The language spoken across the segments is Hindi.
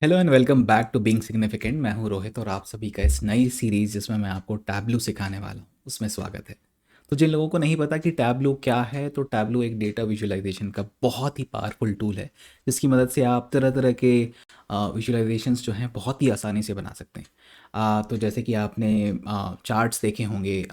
Hello and welcome back to being significant. मैं हूं रोहित और आप सभी का इस नई सीरीज़ जिसमें मैं आपको टैब्लू सिखाने वाला हूं उसमें स्वागत है। तो जिन लोगों को नहीं पता कि टैब्लू क्या है, तो टैब्लू एक डेटा विजुअलाइजेशन का बहुत ही पावरफुल टूल है जिसकी मदद से आप तरह तरह के विजुअलाइजेशंस जो हैं बहुत ही आसानी से बना सकते हैं। तो जैसे कि आपने चार्ट्स देखे होंगे,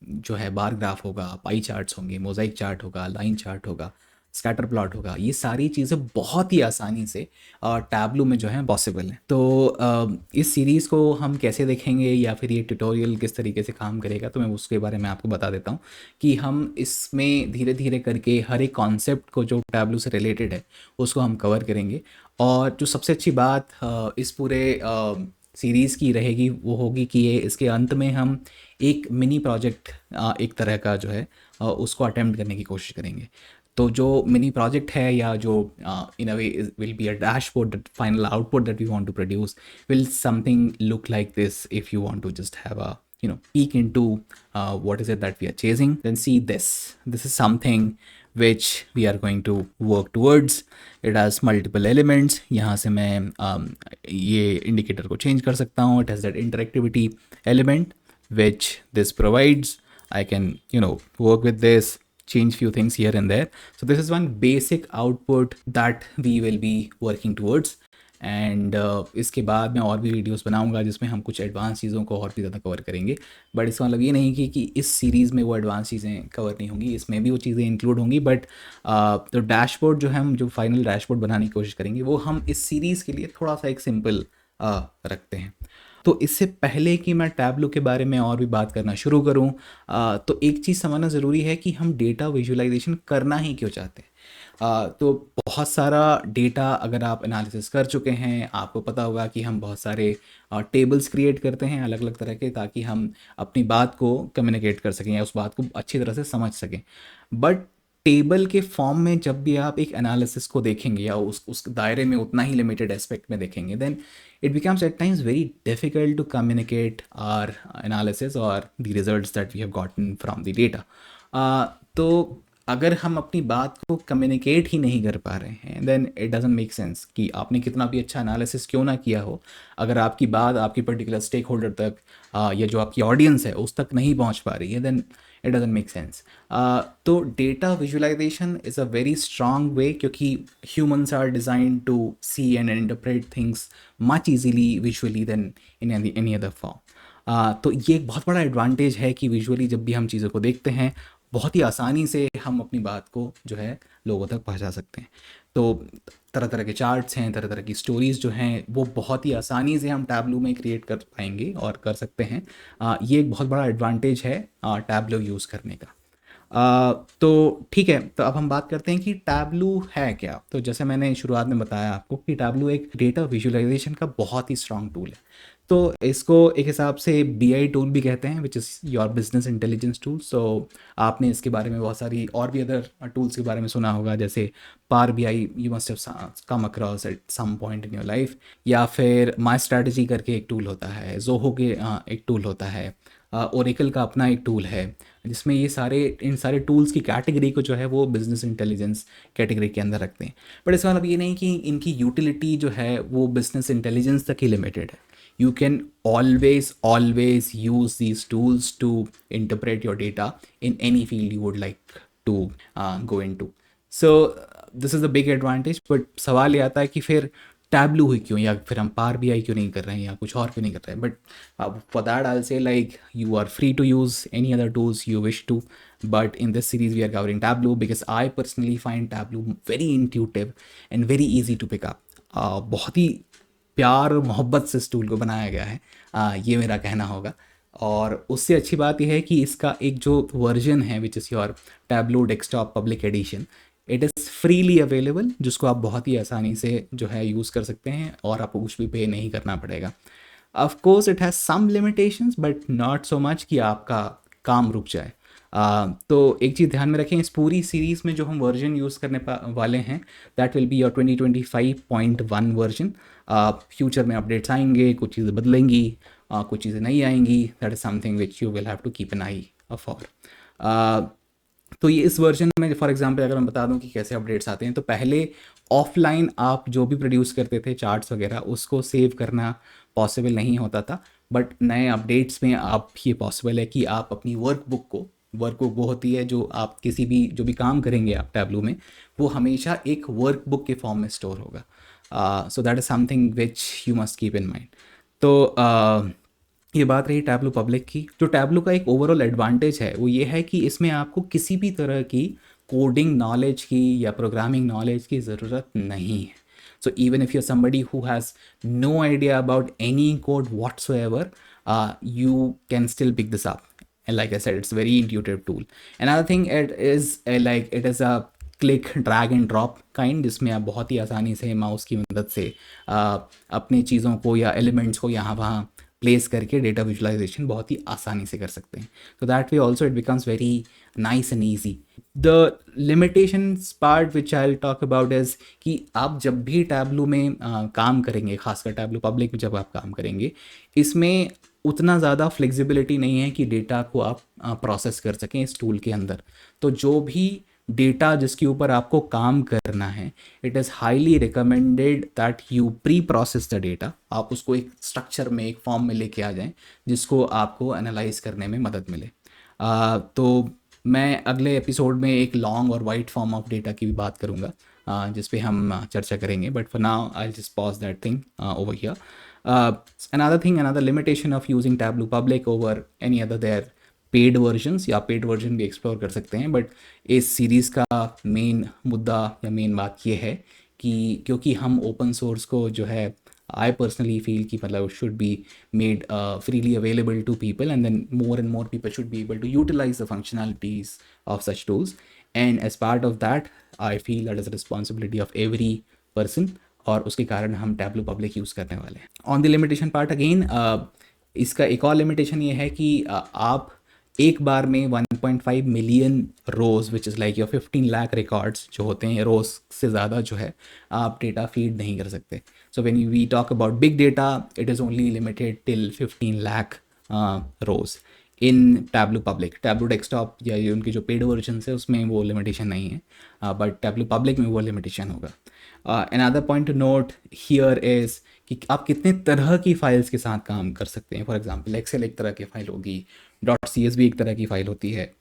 जो है बार ग्राफ होगा, पाई चार्ट्स होंगे, मोजाइक चार्ट होगा, लाइन चार्ट होगा, स्कैटर प्लॉट होगा, ये सारी चीज़ें बहुत ही आसानी से टैब्लू में जो है पॉसिबल है। तो इस सीरीज़ को हम कैसे देखेंगे या फिर ये ट्यूटोरियल किस तरीके से काम करेगा, तो मैं उसके बारे में आपको बता देता हूँ कि हम इसमें धीरे धीरे करके हर एक कॉन्सेप्ट को जो टैब्लू से रिलेटेड है उसको हम कवर करेंगे। और जो सबसे अच्छी बात इस पूरे सीरीज़ की रहेगी वो होगी कि ये इसके अंत में हम एक मिनी प्रोजेक्ट एक तरह का जो है उसको अटेम्प्ट करने की कोशिश करेंगे। तो जो मिनी प्रोजेक्ट है या जो in a way will be a dashboard, that final output that we want to produce will something look like this. If you want to just have a peek into what is it that we are chasing, then see this is something which we are going to work towards. It has multiple elements. यहाँ से मैं ये इंडिकेटर को चेंज कर सकता हूँ. It has that interactivity element which this provides. I can work with this, change few things here and there. So this is one basic output that we will be working towards. And इसके बाद मैं और भी वीडियोस बनाऊंगा जिसमें हम कुछ एडवांस चीज़ों को और भी ज़्यादा कवर करेंगे। बट इसका मतलब ये नहीं कि इस सीरीज़ में वो एडवांस चीज़ें कवर नहीं होंगी, इसमें भी वो चीज़ें इंक्लूड होंगी। बट तो डैशबोर्ड जो है, हम जो फाइनल डैशबोर्ड बनाने की कोशिश करेंगे वो हम इस सीरीज़ के लिए थोड़ा सा एक सिंपल रखते हैं। तो इससे पहले कि मैं टैब्लू के बारे में और भी बात करना शुरू करूं, तो एक चीज़ समझना ज़रूरी है कि हम डेटा विजुअलाइजेशन करना ही क्यों चाहते हैं। तो बहुत सारा डेटा अगर आप एनालिसिस कर चुके हैं, आपको पता होगा कि हम बहुत सारे टेबल्स क्रिएट करते हैं अलग अलग तरह के, ताकि हम अपनी बात को कम्युनिकेट कर सकें या उस बात को अच्छी तरह से समझ सकें। बट टेबल के फॉर्म में जब भी आप एक एनालिसिस को देखेंगे या उस दायरे में उतना ही लिमिटेड एस्पेक्ट में देखेंगे, then it becomes at times very difficult to communicate our analysis or the results that we have gotten from the data. तो अगर हम अपनी बात को कम्युनिकेट ही नहीं कर पा रहे हैं, then it doesn't make sense कि आपने कितना भी अच्छा एनालिसिस क्यों ना किया हो, अगर आपकी बात आपकी पर्टिकुलर स्टेक होल्डर तक या जो आपकी ऑडियंस है उस तक नहीं पहुंच पा रही है, then it doesn't make sense. तो data visualisation is a very strong way, क्योंकि humans are design to see and interpret things much easily visually than in any other form. तो ये एक बहुत बड़ा एडवांटेज है कि विजुअली जब भी हम चीज़ों को देखते हैं, बहुत ही आसानी से हम अपनी बात को जो है लोगों तक पहुंचा सकते हैं। तो तरह तरह के चार्ट्स हैं, तरह तरह की स्टोरीज़ जो हैं, वो बहुत ही आसानी से हम टैब्लू में क्रिएट कर पाएंगे और कर सकते हैं। ये एक बहुत बड़ा एडवांटेज है टैब्लू यूज़ करने का। तो ठीक है, तो अब हम बात करते हैं कि टैब्लू है क्या। तो जैसे मैंने शुरुआत में बताया आपको कि टैब्लू एक डेटा विजुअलाइजेशन का बहुत ही स्ट्रांग टूल है। तो इसको एक हिसाब से बीआई टूल भी कहते हैं, which is your business intelligence tool. So आपने इसके बारे में बहुत सारी और भी अदर टूल्स के बारे में सुना होगा, जैसे power BI you must have come across at some point in your life, या फिर माई स्ट्रैटेजी करके एक टूल होता है, जोहो के एक टूल होता है, ओरेकल का अपना एक टूल है, जिसमें ये सारे इन सारे टूल्स की कैटेगरी को जो है वो बिजनेस इंटेलिजेंस कैटेगरी के अंदर रखते हैं। बट इसका मतलब ये नहीं कि इनकी यूटिलिटी जो है वो बिजनेस इंटेलिजेंस तक ही लिमिटेड है। You can always use these tools to interpret your data in any field you would like to go into. So this is a big advantage. But सवाल ये आता है कि फिर टैब्लू ही क्यों, या फिर हम पावर बी आई क्यों नहीं कर रहे हैं, या कुछ और क्यों नहीं कर रहे हैं। But for that I say like you are free to use any other tools you wish to. But in this series we are covering Tableau because I personally find Tableau very intuitive and very easy to pick up. बहुत ही प्यार और मोहब्बत से इस टूल को बनाया गया है, ये मेरा कहना होगा। और उससे अच्छी बात यह है कि इसका एक जो वर्जन है which is your Tableau desktop public edition, it is freely available, जिसको आप बहुत ही आसानी से जो है यूज़ कर सकते हैं और आपको कुछ भी पे नहीं करना पड़ेगा। Of course it has some limitations but not so much कि आपका काम रुक जाए। तो एक चीज़ ध्यान में रखें, इस पूरी सीरीज़ में जो हम वर्जन यूज़ करने वाले हैं, that will be your 2025.1 version. Future में अपडेट्स आएंगे, कुछ चीज़ें बदलेंगी, कुछ चीज़ें नहीं आएंगी। That is something which you will have to keep an eye for. तो ये इस वर्जन में फॉर एग्जांपल अगर मैं बता दूं कि कैसे अपडेट्स आते हैं, तो पहले ऑफलाइन आप जो भी प्रोड्यूस करते थे चार्ट्स वगैरह, उसको सेव करना पॉसिबल नहीं होता था। बट नए अपडेट्स में आप ये पॉसिबल है कि आप अपनी वर्कबुक वो होती है जो आप किसी भी जो भी काम करेंगे आप टैब्लू में, वो हमेशा एक वर्कबुक के फॉर्म में स्टोर होगा। So that is something which you must keep in mind. तो ये बात रही टैब्लू पब्लिक की। जो टैब्लू का एक ओवरऑल एडवांटेज है वो ये है कि इसमें आपको किसी भी तरह की कोडिंग नॉलेज की या प्रोग्रामिंग नॉलेज की ज़रूरत नहीं है। So even if you are somebody who has no idea about any code whatsoever, you can still pick this up. And like I said, it's a very intuitive tool. Another thing, it is like it is a click drag and drop kind, जिसमें आप बहुत ही आसानी से माउस की मदद से अपनी चीज़ों को या एलिमेंट्स को यहाँ वहाँ प्लेस करके डेटा विजुअलाइजेशन बहुत ही आसानी से कर सकते हैं। तो that way also it becomes very nice and easy. The limitations part which I talk about is कि आप जब भी टैब्लू में काम करेंगे, खासकर टैब्लू पब्लिक में जब आप काम करेंगे, इसमें उतना ज़्यादा फ्लेक्सिबिलिटी नहीं है कि डेटा को आप प्रोसेस कर सकें इस टूल के अंदर। तो जो भी डेटा जिसके ऊपर आपको काम करना है, it is highly recommended that you pre process the data. आप उसको एक स्ट्रक्चर में, एक फॉर्म में लेके आ जाएं जिसको आपको एनालाइज करने में मदद मिले। तो मैं अगले एपिसोड में एक लॉन्ग और वाइड फॉर्म ऑफ डेटा की भी बात करूँगा, जिस पे हम चर्चा करेंगे। But for now I just pause that thing over here. Another limitation of using Tableau Public over any other their paid versions, या पेड वर्जन भी एक्सप्लोर कर सकते हैं। बट इस सीरीज़ का मेन मुद्दा या मेन बात ये है कि क्योंकि हम ओपन सोर्स को जो है, आई पर्सनली फील कि मतलब should be made freely available to people, and then more and more people should be able to utilize the functionalities of such tools. And as part of that, I feel that is a responsibility of every person, और उसके कारण हम टैब्लू पब्लिक यूज़ करने वाले हैं। On the limitation part again, इसका एक और लिमिटेशन ये है कि आप एक बार में 1.5 million rows, which is like your 15 lakh records जो होते हैं, रोज़ से ज़्यादा जो है आप डेटा फीड नहीं कर सकते। So when we talk about big data, it is only limited till 15 lakh rows in Tableau public. Tableau desktop या ये उनकी जो पेड वर्जन है उसमें वो लिमिटेशन नहीं है, बट टैब्लू पब्लिक में वो लिमिटेशन होगा। Another point two note here is कि आप कितने तरह की फाइल्स के साथ काम कर सकते हैं। फॉर एग्जांपल एक्सेल एक तरह की फ़ाइल होगी, .csv एक तरह की फ़ाइल होती है,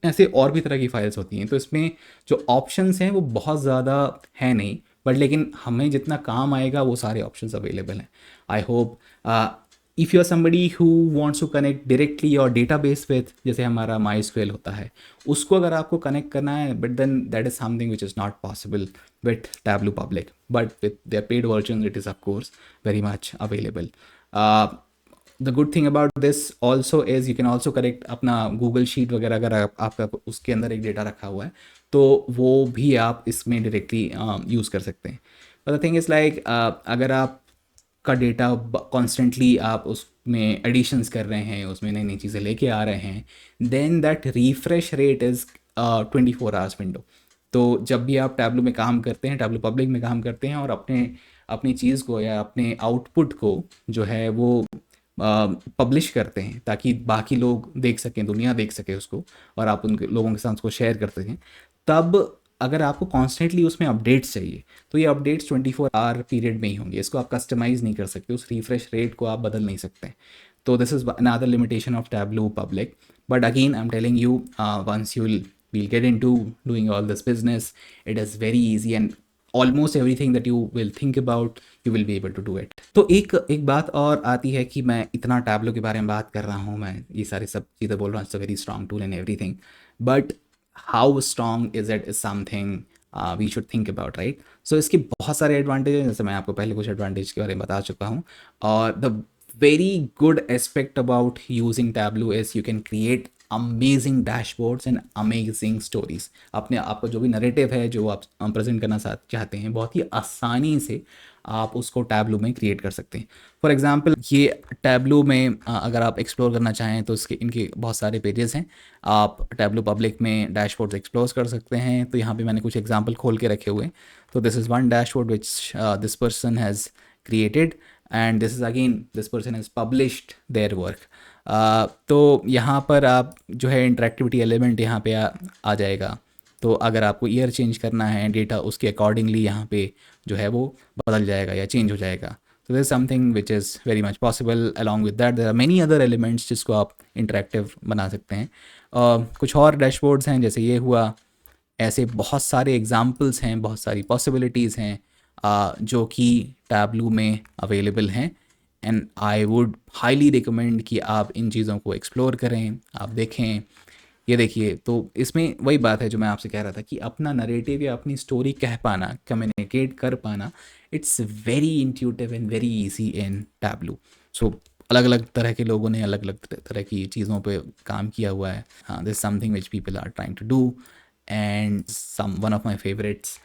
ऐसे और भी तरह की फाइल्स होती हैं। तो इसमें जो ऑप्शंस हैं वो बहुत ज़्यादा है नहीं, बट लेकिन हमें जितना काम आएगा वो सारे ऑप्शंस अवेलेबल हैं। I hope if you are somebody who wants to connect directly your database with, जैसे हमारा MySQL होता है, उसको अगर आपको कनेक्ट करना है, but then that is something which is not possible with Tableau public, but with their paid version it is of course very much available. The good thing about this also is you can also correct अपना गूगल शीट वगैरह, अगर आपका उसके अंदर एक डेटा रखा हुआ है तो वो भी आप इसमें डायरेक्टली यूज़ कर सकते हैं। द थिंग इज़ लाइक अगर आप का डेटा कॉन्स्टेंटली आप उसमें एडिशंस कर रहे हैं, उसमें नई नई चीज़ें लेके आ रहे हैं, then that refresh rate is 24 hours window. तो जब भी आप टैब्लू में काम करते हैं, टैब्लू पब्लिक में काम करते हैं, और अपनी चीज़ को या अपने आउटपुट को जो है वो पब्लिश करते हैं ताकि बाकी लोग देख सकें, दुनिया देख सके उसको, और आप उन लोगों के साथ उसको शेयर कर सकें, तब अगर आपको कॉन्स्टेंटली उसमें अपडेट्स चाहिए तो ये अपडेट्स 24 आवर पीरियड में ही होंगे। इसको आप कस्टमाइज़ नहीं कर सकते, उस रिफ्रेश रेट को आप बदल नहीं सकते। तो this is another limitation of Tableau public. But again I am telling you, once you will get into doing all this business, it is very easy, and almost everything that you will think about you will be able to do it. तो एक बात और आती है कि मैं इतना टैब्लो के बारे में बात कर रहा हूँ, मैं ये सारी सब चीज़ें बोल रहा हूँ, it's a very strong tool and everything, but how strong is it is something we should think about, right. So इसके बहुत सारे एडवांटेज हैं, जैसे मैं आपको पहले कुछ एडवांटेज के बारे में बता चुका हूँ। और the very good aspect about using tableau is you can create amazing dashboards and amazing stories. अपने आपका जो भी नरेटिव है जो आप प्रेजेंट करना चाहते हैं, बहुत ही आसानी से आप उसको टैब्लू में क्रिएट कर सकते हैं। फॉर एग्जांपल ये टैब्लू में अगर आप एक्सप्लोर करना चाहें तो इनके बहुत सारे पेजेस हैं। आप टैब्लू पब्लिक में डैशबोर्ड्स एक्सप्लोर कर सकते हैं। तो यहाँ पे मैंने कुछ एग्जांपल खोल के रखे हुए हैं। तो this is one dashboard which this person has created, and this is again this person has published their work. तो यहाँ पर आप जो है इंटरेक्टिविटी एलिमेंट यहाँ पे आ जाएगा। तो अगर आपको ईयर चेंज करना है डेटा उसके अकॉर्डिंगली यहाँ पे जो है वो बदल जाएगा या चेंज हो जाएगा। तो this something which is very much possible. Along with that there are many other elements जिसको आप इंटरेक्टिव बना सकते हैं। कुछ और डैशबोर्ड्स हैं जैसे ये हुआ, ऐसे बहुत सारे एग्जाम्पल्स हैं, बहुत सारी पॉसिबिलिटीज़ हैं जो कि टैबलू में अवेलेबल हैं। And I would highly recommend कि आप इन चीज़ों को एक्सप्लोर करें, आप देखें। ये देखिए, तो इसमें वही बात है जो मैं आपसे कह रहा था कि अपना नरेटिव या अपनी स्टोरी कह पाना, कम्युनिकेट कर पाना, it's very intuitive and very easy in Tableau. So अलग अलग तरह के लोगों ने अलग अलग तरह की चीज़ों पे काम किया हुआ है। This something which people are trying to do and some one of my favourites,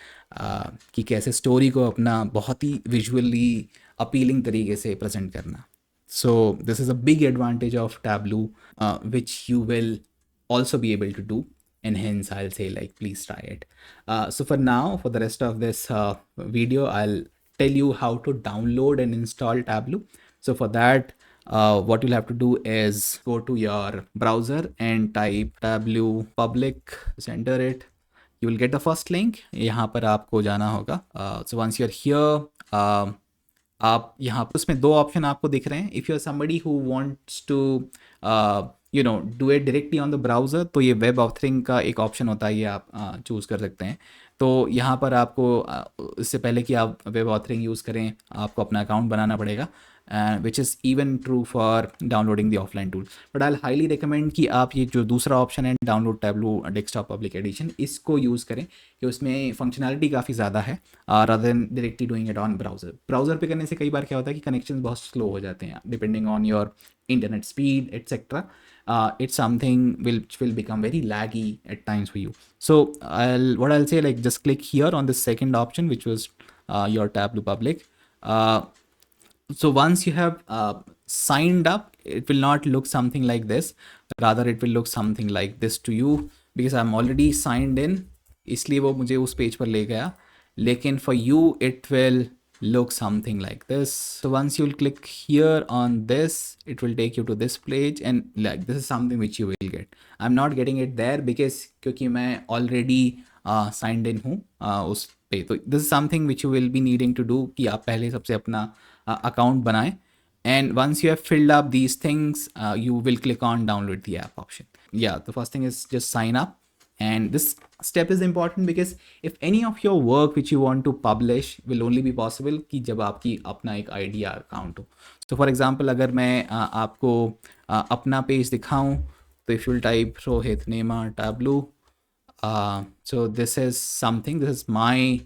कि कैसे स्टोरी को अपना बहुत ही विजुअली अपीलिंग तरीके से प्रेजेंट करना। So this is a big advantage of tableau which you will also be able to do, and hence I'll say like please try it. So for now, for the rest of this video, I'll tell you how to download and install Tableau. So for that, what you'll have to do is go to your browser and type Tableau public, just enter it. You will get the first link. यहाँ पर आपको जाना होगा। So once you're here, आप यहाँ पर उसमें दो ऑप्शन आपको दिख रहे हैं। If you are somebody who wants to do it directly on the browser, तो ये वेब ऑथरिंग का एक ऑप्शन होता है, ये आप चूज़ कर सकते हैं। तो यहाँ पर आपको इससे पहले कि आप वेब ऑथरिंग यूज़ करें, आपको अपना अकाउंट बनाना पड़ेगा, which is even true for downloading the offline tool. But I highly recommend कि आप ये जो दूसरा ऑप्शन है, download Tableau desktop public edition, इसको यूज़ करें कि उसमें फंक्शनैलिटी काफ़ी ज़्यादा है rather than directly doing it on browser. Browser पे करने से कई बार क्या होता है कि कनेक्शन बहुत स्लो हो जाते हैं depending on your internet speed, etc. It's something which will become very laggy at times for you. So I'll say, like, just click here on the second option, which was your Tableau public. So once you have signed up, it will not look something like this. Rather it will look something like this to you, because I'm already signed in, इसलिए वो मुझे उस पेज पर ले गया। लेकिन for you it will look something like this. So once you'll click here on this, it will take you to this page, and like this is something which you will get. I'm not getting it there because क्योंकि मैं already signed in हूँ उस पे। तो this is something which you will be needing to do कि आप पहले सबसे अपना account बनाएं, and once you have filled up these things, you will click on download the app option. Yeah, the first thing is just sign up. And this step is important because if any of your work which you want to publish will only be possible कि जब आपकी अपना एक ID या अकाउंट हो। So for example, अगर मैं आपको अपना पेज दिखाऊं, तो if you'll type Rohit Nema Tableau, so this is something, this is my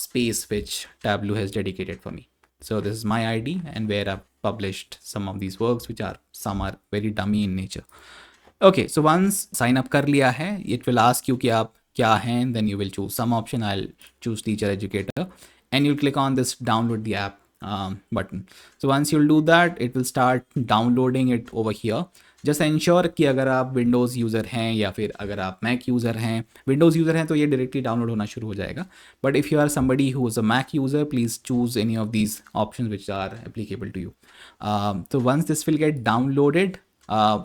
space which Tableau has dedicated for me. So this is my ID and where I've published some of these works, which are some are very dummy in nature. Okay, so once sign up कर लिया है, it will ask you कि आप क्या हैं, then you will choose some option. I'll choose teacher educator, and you'll click on this download the app button. So once you'll do that, it will start downloading it over here. Just ensure कि अगर आप Windows यूज़र हैं या फिर अगर आप Mac यूज़र हैं, Windows यूज़र हैं तो ये डायरेक्टली डाउनलोड होना शुरू हो जाएगा। But if you are somebody who is a Mac user, please choose any of these options which are applicable to you. So once this will get downloaded,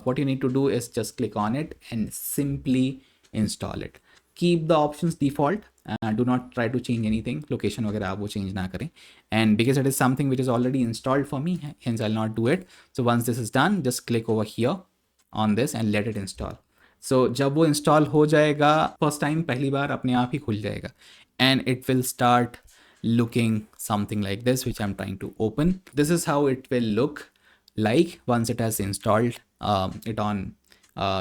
what you need to do is just click on it and simply install it. Keep the options default, do not try to change anything, location वगैरह आप वो change ना करें, and because it is something which is already installed for me, hence I'll not do it. So once this is done, just click over here on this and let it install. So जब वो install हो जाएगा, first time पहली बार अपने आप ही खुल जाएगा, and it will start looking something like this, which I'm trying to open. This is how it will look like once it has installed it on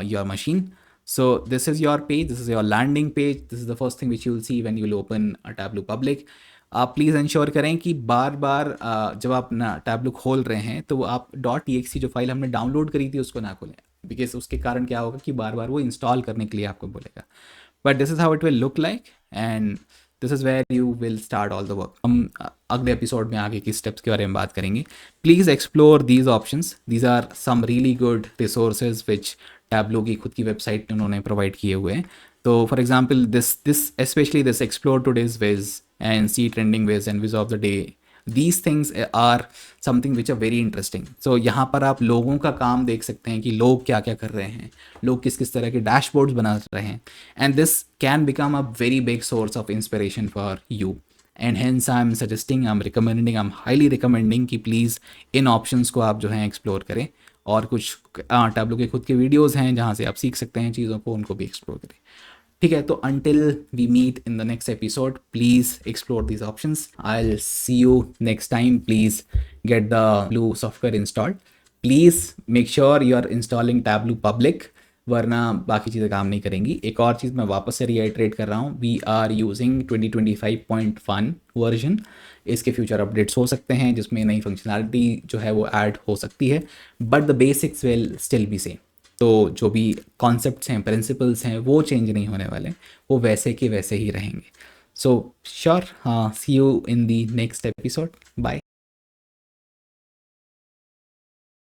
your machine. So this is your page, this is your landing page, this is the first thing which you will see when you will open a Tableau public. आप प्लीज़ इंश्योर करें कि बार बार जब आप ना टैबलू खोल रहे हैं तो आप .exe जो फाइल हमने डाउनलोड करी थी उसको ना खोलें, बिकॉज उसके कारण क्या होगा कि बार बार वो इंस्टॉल करने के लिए आपको बोलेगा। But this is how it will look like, and this is where you will start all the work. हम अगले एपिसोड में आगे की स्टेप्स के बारे में बात करेंगे। Please explore these options, these are some really good resources which Tableau की खुद की वेबसाइट उन्होंने प्रोवाइड किए हुए हैं। तो for example this specially this explore today's viz and see trending viz and viz of the day these things are something which are very interesting. So यहाँ पर आप लोगों का काम देख सकते हैं कि लोग क्या क्या कर रहे हैं, लोग किस किस तरह के डैशबोर्ड्स बना रहे हैं, and this can become a very big source of inspiration for you. And hence I am suggesting, I am recommending, I am highly recommending कि प्लीज़ इन ऑप्शंस को आप जो है एक्सप्लोर करें। और कुछ टैब्लो के खुद के वीडियोज़ हैं जहाँ से आप सीख सकते हैं चीज़ों को, उनको भी एक्सप्लोर करें। ठीक है, तो until we meet in the next episode, please explore these options. I will see you next time. Please get the blue software installed. Please make sure you are installing Tableau public, वरना बाकी चीज़ें काम नहीं करेंगी। एक और चीज़ मैं वापस से रीआइट्रेट कर रहा हूँ, वी आर यूजिंग 2025.1 वर्जन। इसके फ्यूचर अपडेट्स हो सकते हैं जिसमें नई फंक्शनैलिटी जो है वो ऐड हो सकती है, but the basics will still be same. तो जो भी कॉन्सेप्ट्स हैं, प्रिंसिपल्स हैं, वो चेंज नहीं होने वाले, वो वैसे के वैसे ही रहेंगे। सो श्योर, हाँ, see you in the next episode. Bye.